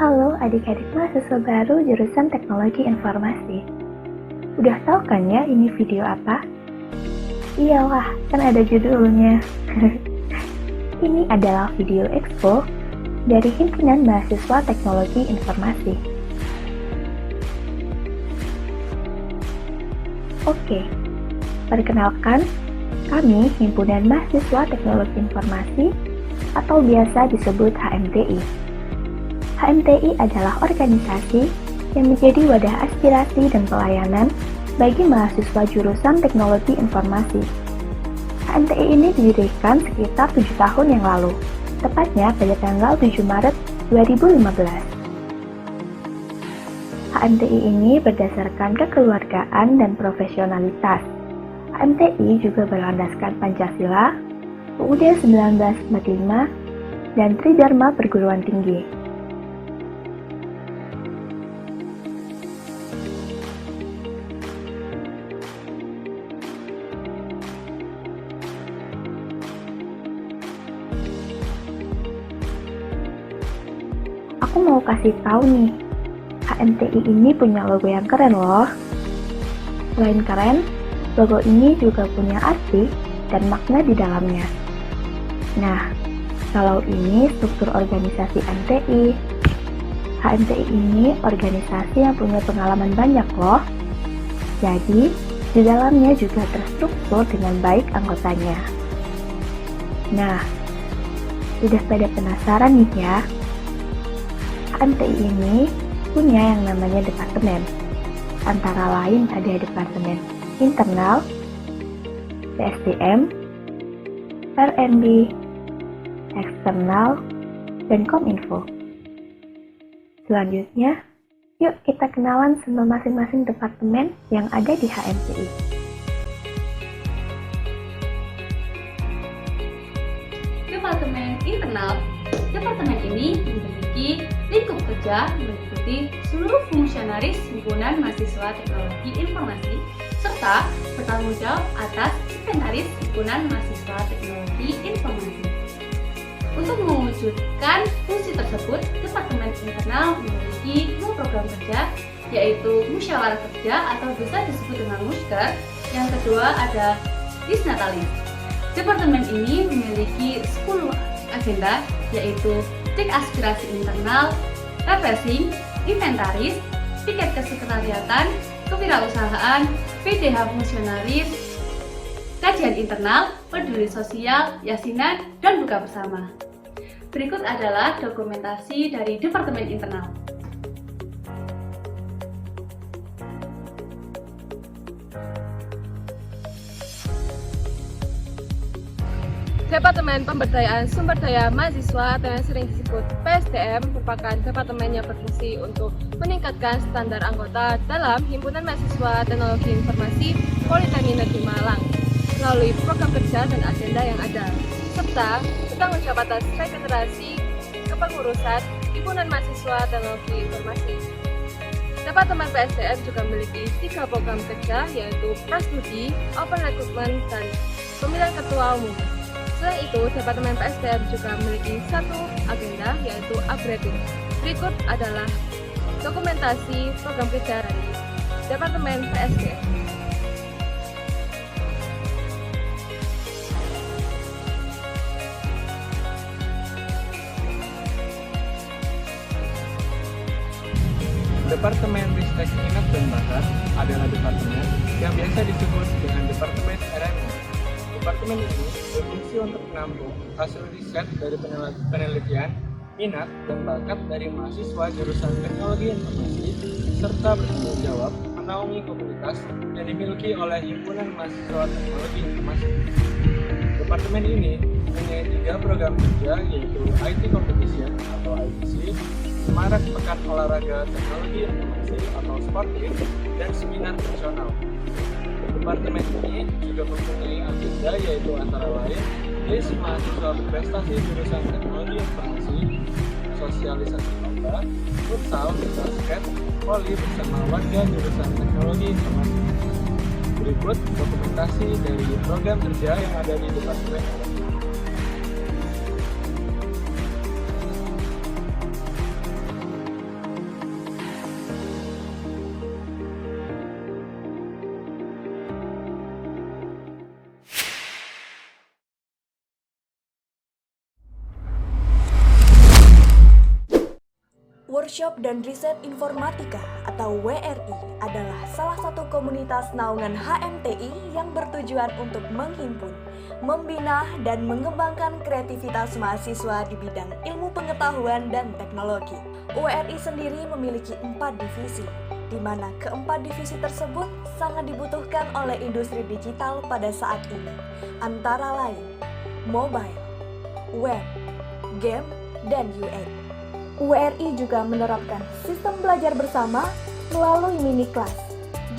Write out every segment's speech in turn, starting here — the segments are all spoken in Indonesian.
Halo adik-adik mahasiswa baru jurusan Teknologi Informasi. Udah tahu kan ya ini video apa? Iyalah, kan ada judulnya. Ini adalah video expo dari Himpunan Mahasiswa Teknologi Informasi. Oke, perkenalkan, kami Himpunan Mahasiswa Teknologi Informasi atau biasa disebut HMTI. HMTI adalah organisasi yang menjadi wadah aspirasi dan pelayanan bagi mahasiswa jurusan Teknologi Informasi. HMTI ini didirikan sekitar 7 tahun yang lalu, tepatnya pada tanggal 7 Maret 2015. HMTI ini berdasarkan kekeluargaan dan profesionalitas. HMTI juga berlandaskan Pancasila, UUD 1945, dan Tridharma Perguruan Tinggi. Aku mau kasih tahu nih, HMTI ini punya logo yang keren loh. Selain keren, logo ini juga punya arti dan makna di dalamnya. Nah, kalau ini struktur organisasi HMTI. HMTI ini organisasi yang punya pengalaman banyak loh. Jadi, di dalamnya juga terstruktur dengan baik anggotanya. Nah, sudah pada penasaran nih ya? HMTI ini punya yang namanya departemen. Antara lain ada departemen internal, PSDM, R&D, eksternal, dan Kominfo. Selanjutnya, yuk kita kenalan sama masing-masing departemen yang ada di HMTI. Departemen internal. Departemen ini memiliki lingkup kerja meliputi seluruh fungsionaris Himpunan Mahasiswa Teknologi Informasi serta bertanggung jawab atas inventaris Himpunan Mahasiswa Teknologi Informasi. Untuk mewujudkan fungsi tersebut, Departemen Internal memiliki 2 program kerja, yaitu Musyawarah Kerja atau bisa disebut dengan Musker. Yang kedua ada Disnatalis. Departemen ini memiliki 10 agenda, yaitu cek aspirasi internal, refreshing, inventaris, tiket kesekretariatan, kewirausahaan, PDH fungsionaris, kajian internal, peduli sosial, yasinan, dan buka bersama. Berikut adalah dokumentasi dari Departemen Internal. Departemen Pemberdayaan Sumber Daya Mahasiswa atau yang sering disebut PSDM merupakan departemen yang berfungsi untuk meningkatkan standar anggota dalam Himpunan Mahasiswa Teknologi Informasi Politeknik Negeri Malang melalui program kerja dan agenda yang ada, serta bertanggung jawab atas regenerasi kepengurusan Himpunan Mahasiswa Teknologi Informasi. Departemen PSDM juga memiliki 3 program kerja, yaitu Prasstudi, Open Recruitment, dan Pemilihan Ketua Umum. Selain itu, Departemen PSDM juga memiliki 1 agenda, yaitu upgrading. Berikut adalah dokumentasi program kerja dari Departemen PSDM. Departemen Ristek Minat dan Bakat adalah departemen yang biasa disebut dengan Departemen R&D. Departemen ini berfungsi untuk menampung hasil riset dari penelitian, minat, dan bakat dari mahasiswa jurusan Teknologi Informasi, serta bertanggung jawab menaungi komunitas yang dimiliki oleh Himpunan Mahasiswa Teknologi Informasi. Departemen ini mempunyai 3 program kerja, yaitu IT Competition atau ITC, Semarak Pekan Olahraga Teknologi Informasi atau Sportif, dan Seminar Nasional. Departemen ini juga mempunyai agenda, yaitu antara lain list mahasiswa berprestasi jurusan Teknologi Informasi, sosialisasi lomba, futsal, basket, voli bersama warga jurusan Teknologi Informasi. Berikut dokumentasi dari program kerja yang ada di Departemen. Workshop dan Riset Informatika atau WRI adalah salah satu komunitas naungan HMTI yang bertujuan untuk menghimpun, membina, dan mengembangkan kreativitas mahasiswa di bidang ilmu pengetahuan dan teknologi. WRI sendiri memiliki 4 divisi, di mana keempat divisi tersebut sangat dibutuhkan oleh industri digital pada saat ini, antara lain mobile, web, game, dan UX. WRI juga menerapkan sistem belajar bersama melalui mini kelas,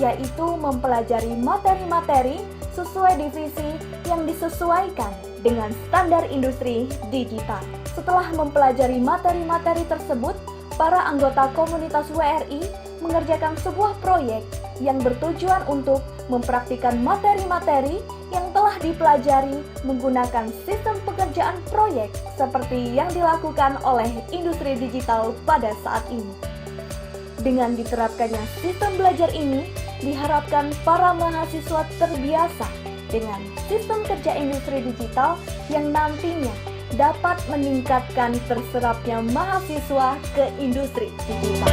yaitu mempelajari materi-materi sesuai divisi yang disesuaikan dengan standar industri digital. Setelah mempelajari materi-materi tersebut, para anggota komunitas WRI mengerjakan sebuah proyek yang bertujuan untuk mempraktikkan materi-materi yang telah dipelajari menggunakan sistem pekerjaan proyek seperti yang dilakukan oleh industri digital pada saat ini. Dengan diterapkannya sistem belajar ini, diharapkan para mahasiswa terbiasa dengan sistem kerja industri digital yang nantinya dapat meningkatkan terserapnya mahasiswa ke industri digital.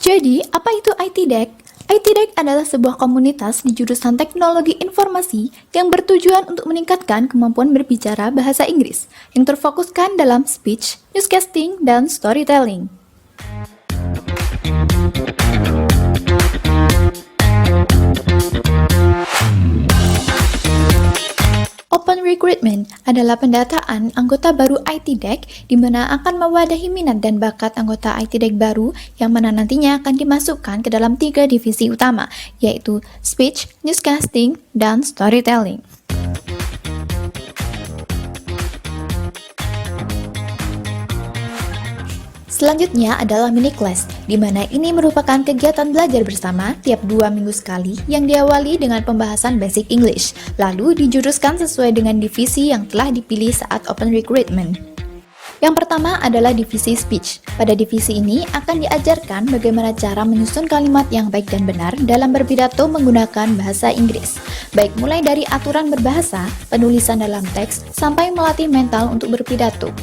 Jadi, apa itu ITDEC? ITDEC adalah sebuah komunitas di jurusan Teknologi Informasi yang bertujuan untuk meningkatkan kemampuan berbicara bahasa Inggris yang terfokuskan dalam speech, newscasting, dan storytelling. Open Recruitment adalah pendataan anggota baru ITDEC di mana akan mewadahi minat dan bakat anggota ITDEC baru yang mana nantinya akan dimasukkan ke dalam 3 divisi utama, yaitu Speech, Newscasting, dan Storytelling. Selanjutnya adalah mini class, di mana ini merupakan kegiatan belajar bersama tiap 2 minggu sekali yang diawali dengan pembahasan basic English, lalu dijuruskan sesuai dengan divisi yang telah dipilih saat open recruitment. Yang pertama adalah divisi speech. Pada divisi ini akan diajarkan bagaimana cara menyusun kalimat yang baik dan benar dalam berpidato menggunakan bahasa Inggris, baik mulai dari aturan berbahasa, penulisan dalam teks, sampai melatih mental untuk berpidato.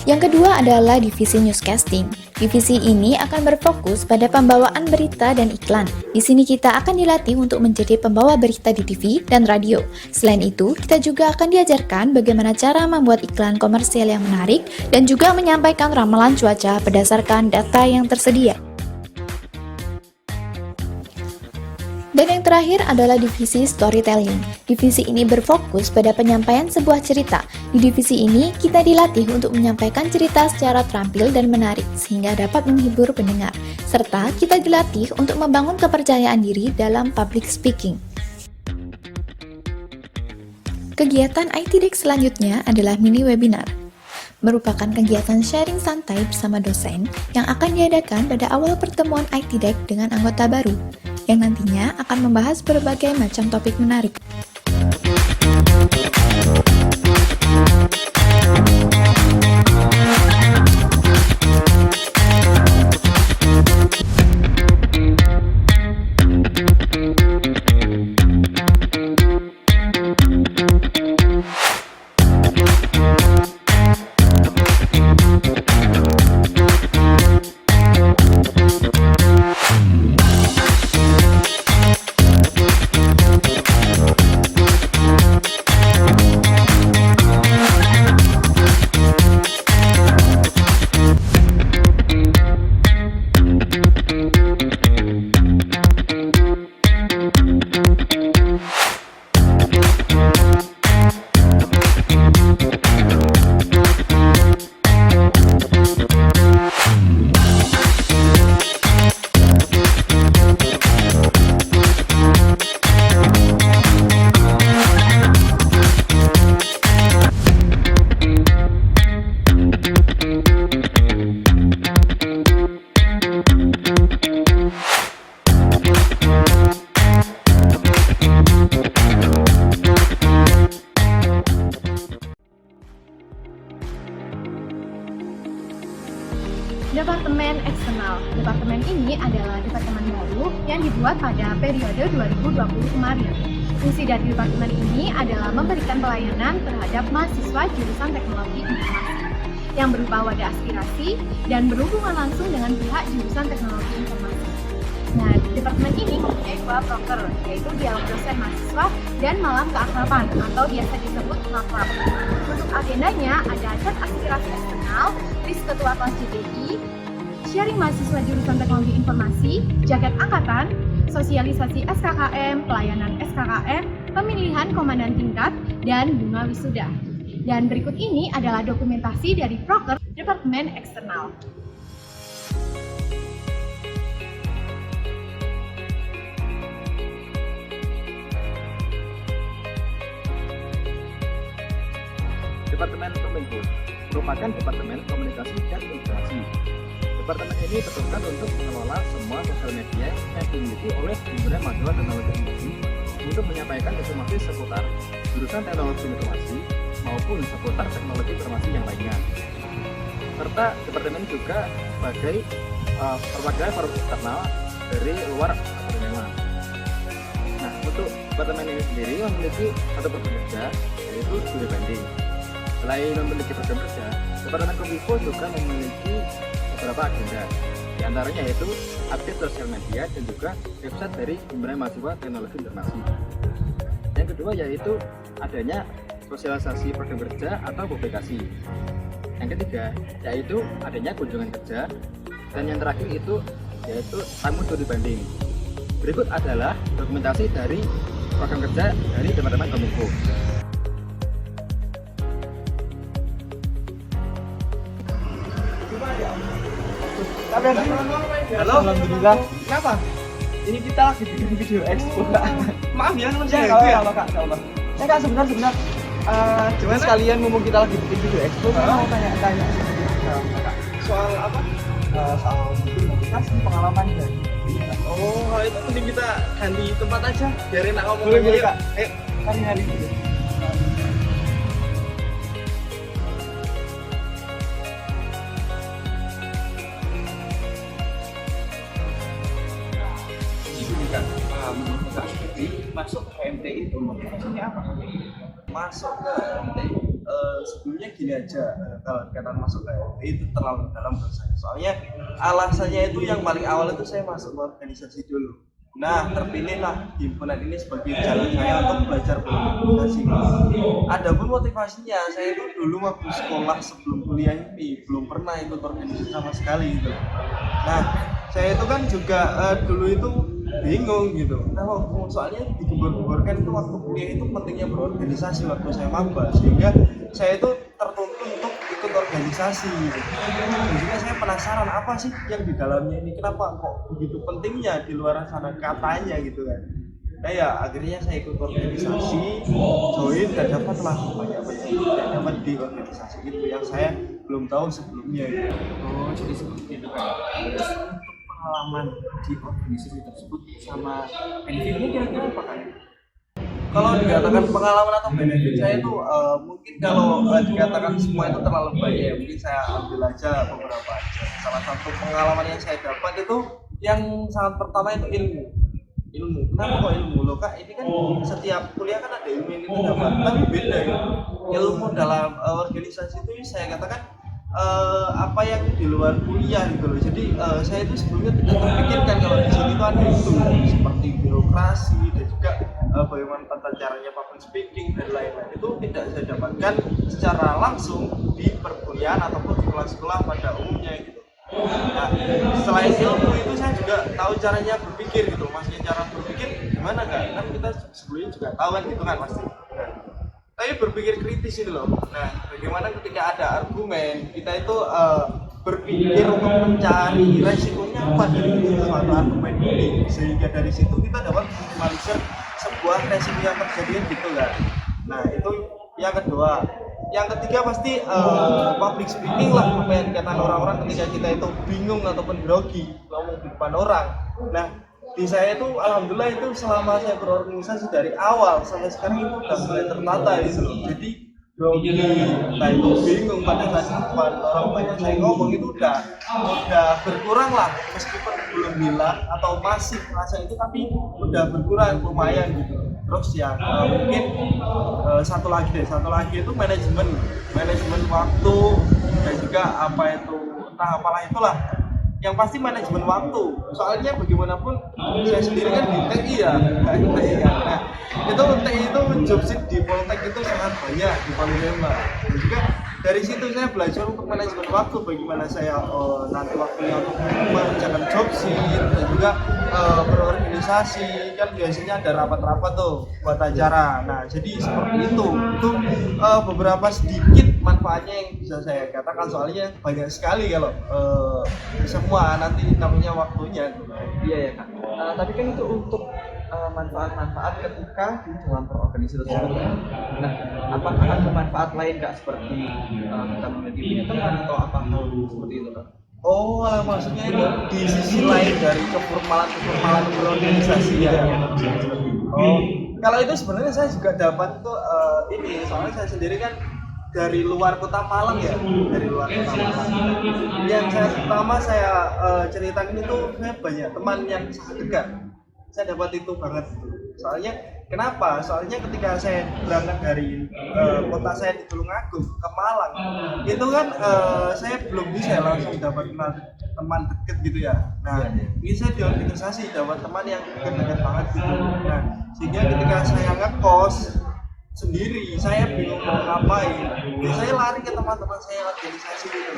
Yang kedua adalah divisi newscasting. Divisi ini akan berfokus pada pembawaan berita dan iklan. Di sini kita akan dilatih untuk menjadi pembawa berita di TV dan radio. Selain itu, kita juga akan diajarkan bagaimana cara membuat iklan komersial yang menarik dan juga menyampaikan ramalan cuaca berdasarkan data yang tersedia. Dan yang terakhir adalah divisi storytelling. Divisi ini berfokus pada penyampaian sebuah cerita. Di divisi ini, kita dilatih untuk menyampaikan cerita secara terampil dan menarik, sehingga dapat menghibur pendengar. Serta kita dilatih untuk membangun kepercayaan diri dalam public speaking. Kegiatan ITDEC selanjutnya adalah mini webinar. Merupakan kegiatan sharing santai bersama dosen yang akan diadakan pada awal pertemuan ITDEC dengan anggota baru, yang nantinya akan membahas berbagai macam topik menarik. Departemen Eksternal. Departemen ini adalah departemen baru yang dibuat pada periode 2020 kemarin. Fungsi dari departemen ini adalah memberikan pelayanan terhadap mahasiswa jurusan teknologi informasi yang berupa wadah aspirasi dan berhubungan langsung dengan pihak jurusan teknologi informasi. Nah, departemen ini mempunyai 2 proker, yaitu dialog dosen mahasiswa dan malam keakraban atau biasa disebut makrab. Untuk agendanya ada chat aspirasi eksternal, list ketua kelas JPI, sharing mahasiswa jurusan teknologi informasi, jaket angkatan, sosialisasi SKKM, pelayanan SKKM, pemilihan komandan tingkat, dan bunga wisuda. Dan berikut ini adalah dokumentasi dari proker Departemen Eksternal. Departemen Kominfo merupakan Departemen Komunikasi dan Informasi. Departemen ini bertugas untuk mengelola semua sosial media yang dimiliki oleh himpunan mahasiswa teknologi informasi untuk menyampaikan informasi seputar jurusan teknologi informasi maupun seputar teknologi informasi yang lainnya. Serta departemen juga sebagai perwakilan forum eksternal dari luar akademia. Nah, untuk departemen ini sendiri memiliki satu program kerja, yaitu studi banding. Selain memiliki program kerja, Departemen Kominfo juga memiliki beberapa agenda. Di antaranya yaitu update sosial media dan juga website dari himpunan mahasiswa teknologi informasi. Yang kedua yaitu adanya sosialisasi program kerja atau publikasi. Yang ketiga yaitu adanya kunjungan kerja, dan yang terakhir itu yaitu tamu studi banding. Berikut adalah dokumentasi dari program kerja dari Departemen Kominfo. Halo, alhamdulillah. Kenapa? Ini kita lagi bikin video expo. Maaf ya, saya kalau kak, saya kak sebentar. Cuman sekalian ngomong kita lagi bikin video expo, saya mau tanya soal apa? Soal komunikasi pengalaman dan. Oh, kalau itu mending kita ganti tempat aja, biar enak ngomong. Boleh kak. Ayo, hari-hari. Masuk ke HMTI itu maksudnya apa? Masuk ke HMTI sebelumnya gini aja, kalau dikatakan masuk ke HMTI itu terlalu dalam menurut saya. Soalnya alasannya itu yang paling awal itu saya masuk ke organisasi dulu. Nah, terpilihlah himpunan ini sebagai jalan saya untuk belajar berorganisasi. Adapun motivasinya, saya itu dulu waktu sekolah sebelum kuliah ini belum pernah ikut organisasi sama sekali gitu. Nah, saya itu kan juga dulu itu bingung gitu. Nah, soalnya digembor-gemborkan itu waktu kuliah itu pentingnya berorganisasi waktu saya maba, sehingga saya itu tertuntut untuk ikut organisasi gitu. Dan juga saya penasaran apa sih yang di dalamnya ini, kenapa kok begitu pentingnya di luar sana katanya gitu kan. Nah ya akhirnya saya ikut organisasi, join dan dapatlah banyak yang dapat di organisasi itu yang saya belum tahu sebelumnya gitu. Oh jadi seperti itu kan. Terus untuk pengalaman di organisasi tersebut sama benefitnya kira-kira apa kan? Kalau dikatakan pengalaman atau benefit saya itu mungkin kalau dikatakan semua itu terlalu banyak ya, mungkin saya ambil aja beberapa aja. Salah satu pengalaman yang saya dapat itu yang sangat pertama itu ilmu. Kenapa kok ilmu? Loh kak, ini kan setiap kuliah kan ada ilmu yang kita dapat, tapi beda ya. Ilmu dalam organisasi itu saya katakan apa yang di luar kuliah gitu loh. Jadi saya itu sebelumnya tidak terpikirkan kalau di sini itu ada itu seperti birokrasi dan juga bagaimana tata caranya public speaking dan lain-lain, itu tidak saya dapatkan secara langsung di perkuliahan ataupun di sekolah-sekolah pada umumnya gitu. Nah, selain ilmu itu saya juga tahu caranya berpikir gitu. Maksudnya cara berpikir gimana kan kita sebelumnya juga tahu kan gitu kan pasti. Nah, tapi berpikir kritis itu loh. Nah, bagaimana ketika ada argumen kita itu berpikir untuk mencari resikonya apa dari suatu argumen ini, sehingga dari situ kita dapat meminimalisir sebuah resiko yang terjadi gitu kan. Nah itu yang kedua. Yang ketiga pasti public speaking lah, apa yang dikatakan orang-orang ketika kita itu bingung ataupun grogi ngomong di depan orang. Nah di saya itu alhamdulillah itu selama saya berorganisasi dari awal sampai sekarang itu udah mulai tertata gitu loh. Jadi grogi, entah itu bingung pada saat depan orang banyak saya ngomong itu udah berkurang lah, meskipun belum hilang atau masih rasa itu tapi udah berkurang lumayan gitu. Terus yang mungkin satu lagi itu manajemen waktu dan juga apa itu entah apalah itulah, yang pasti manajemen waktu. Soalnya bagaimanapun saya sendiri kan di TI ya, nah itu TI itu job seat di Poltek itu sangat banyak di Palembang. Dan juga dari situ saya belajar untuk manajemen waktu, bagaimana saya nanti waktunya untuk mengerjakan job seat dan juga berorganisasi. Kan biasanya ada rapat-rapat tuh buat acara. Nah jadi seperti itu beberapa sedikit manfaatnya yang bisa saya katakan, soalnya banyak sekali kalau semua nanti namanya waktunya. Iya ya Kak. Tapi kan itu untuk manfaat-manfaat ketika di dalam perorganisasi tersebut. Nah, apakah ada manfaat lain Kak, seperti kita memiliki teman atau apa hal seperti itu Kak? Oh, maksudnya itu di sisi lain dari keformalan berorganisasi ya. Oh, kalau itu sebenarnya saya juga dapat tuh ini, soalnya saya sendiri kan dari luar kota Malang ya, dari luar kota Malang. Yang saya ceritakan itu saya banyak teman yang sangat dekat. Saya dapat itu banget. Soalnya kenapa? Soalnya ketika saya berangkat dari kota saya di Tulungagung ke Malang, itu kan saya belum bisa langsung dapat kenal teman dekat gitu ya. Nah, ini saya di organisasi dapat teman yang dekat banget gitu. Nah, sehingga ketika saya ngekos sendiri, saya bingung mau ngapain, saya lari ke teman-teman saya organisasi gitu.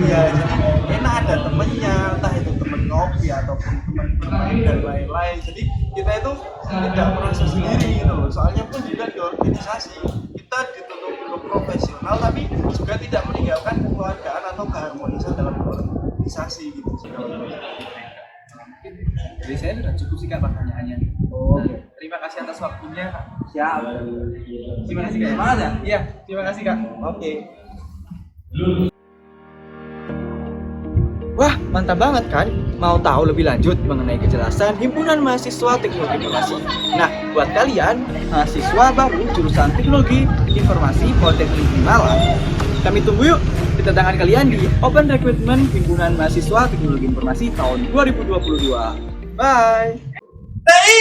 Ya, jadi enak ada temennya, entah itu temen ngopi ataupun teman bermain dan lain-lain. Jadi kita itu tidak merasa sendiri gitu loh. Soalnya pun juga di organisasi kita dituntut untuk profesional, tapi juga tidak meninggalkan kekeluargaan atau keharmonisan dalam organisasi gitu sih kalau Jadi saya sudah cukup sih Kak pertanyaannya. Oh, terima kasih atas waktunya Kak. siap. Terima kasih Kak. Semangat ya? Iya, terima kasih Kak. Oke. Wah, mantap banget kan? Mau tahu lebih lanjut mengenai kejelasan Himpunan Mahasiswa Teknologi Informasi? Nah, buat kalian, mahasiswa baru jurusan Teknologi Informasi Politeknik Malang, kami tunggu yuk kedatangan kalian di Open Recruitment Himpunan Mahasiswa Teknologi Informasi tahun 2022. Bye! TI!